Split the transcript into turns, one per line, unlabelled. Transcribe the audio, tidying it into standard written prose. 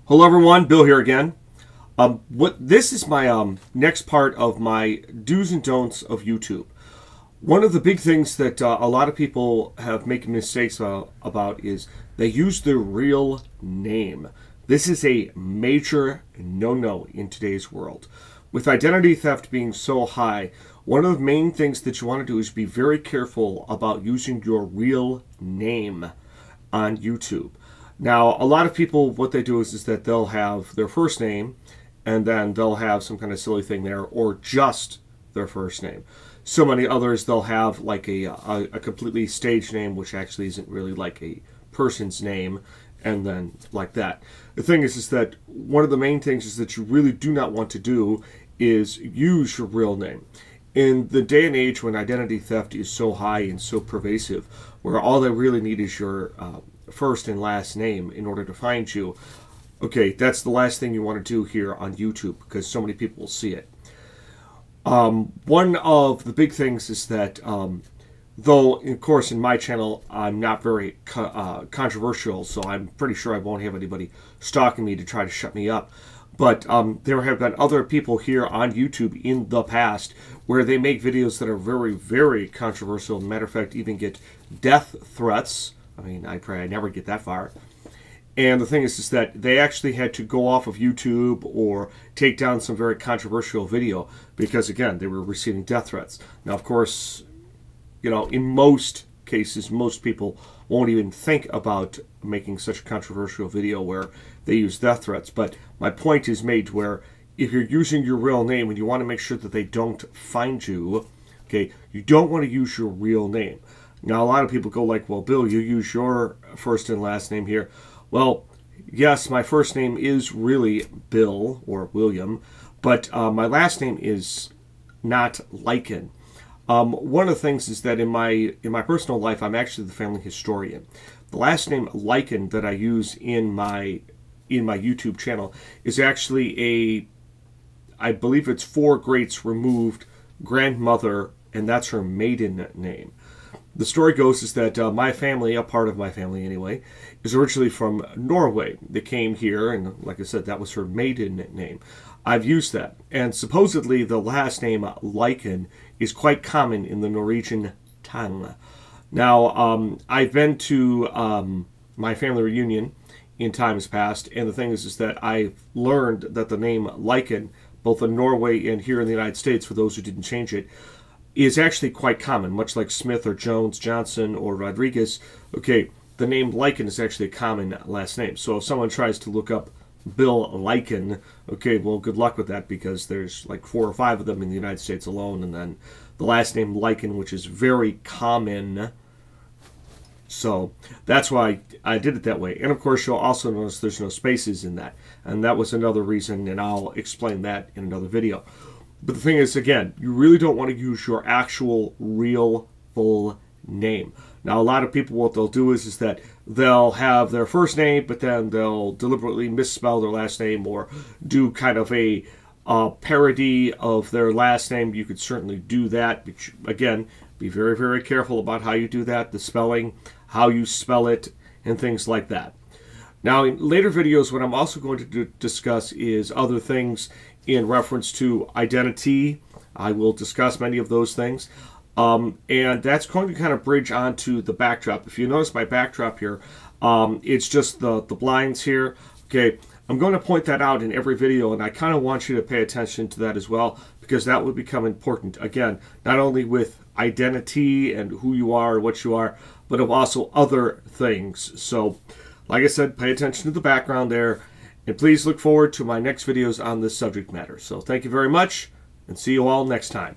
Hello everyone, Bill here again. This is my next part of my do's and don'ts of YouTube. One of the big things that a lot of people have making mistakes about is they use their real name. This is a major no-no in today's world. With identity theft being so high, one of the main things that you want to do is be very careful about using your real name on YouTube. Now, a lot of people, what they do is that they'll have their first name, and then they'll have some kind of silly thing there, or just their first name. So many others, they'll have like a completely staged name, which actually isn't really like a person's name, and then like that. The thing is that one of the main things is that you really do not want to do is use your real name. In the day and age when identity theft is so high and so pervasive, where all they really need is your first and last name in order to find you, okay, that's the last thing you want to do here on YouTube because so many people will see it. One of the big things is that, though, of course, in my channel, I'm not very controversial, so I'm pretty sure I won't have anybody stalking me to try to shut me up. But there have been other people here on YouTube in the past where they make videos that are very, very controversial. Matter of fact, even get death threats. I mean, I pray I never get that far. And the thing is that they actually had to go off of YouTube or take down some very controversial video because, again, they were receiving death threats. Now, of course, you know, in most cases, most people won't even think about making such a controversial video where they use death threats. But my point is made where if you're using your real name and you want to make sure that they don't find you, okay, you don't want to use your real name. Now, a lot of people go like, well, Bill, you use your first and last name here. Well, yes, my first name is really Bill or William, but my last name is not Lykken. One of the things is that in my personal life, I'm actually the family historian. The last name Lykken that I use in my YouTube channel is actually I believe it's 4 greats removed grandmother, and that's her maiden name. The story goes is that my family, a part of my family anyway, is originally from Norway. They came here, and like I said, that was her maiden name. I've used that. And supposedly the last name Lykken is quite common in the Norwegian tongue. Now, I've been to my family reunion in times past, and the thing is that I've learned that the name Lykken, both in Norway and here in the United States, for those who didn't change it, is actually quite common, much like Smith or Jones, Johnson, or Rodriguez. Okay, the name Lykken is actually a common last name. So if someone tries to look up BillLykken, okay, well, good luck with that because there's like 4 or 5 of them in the United States alone, and then the last name Lykken, which is very common. So that's why I did it that way. And of course, you'll also notice there's no spaces in that. And that was another reason, and I'll explain that in another video. But the thing is, again, you really don't want to use your actual, real, full name. Now, a lot of people, what they'll do is that they'll have their first name, but then they'll deliberately misspell their last name or do kind of a parody of their last name. You could certainly do that. But again, be very, very careful about how you do that, the spelling, how you spell it, and things like that. Now, in later videos, what I'm also going to discuss is other things in reference to identity. I will discuss many of those things. And that's going to kind of bridge onto the backdrop. If you notice my backdrop here, it's just the blinds here. Okay, I'm going to point that out in every video, and I kind of want you to pay attention to that as well, because that will become important. Again, not only with identity and who you are and what you are, but of also other things. So, like I said, pay attention to the background there, and please look forward to my next videos on this subject matter. So thank you very much, and see you all next time.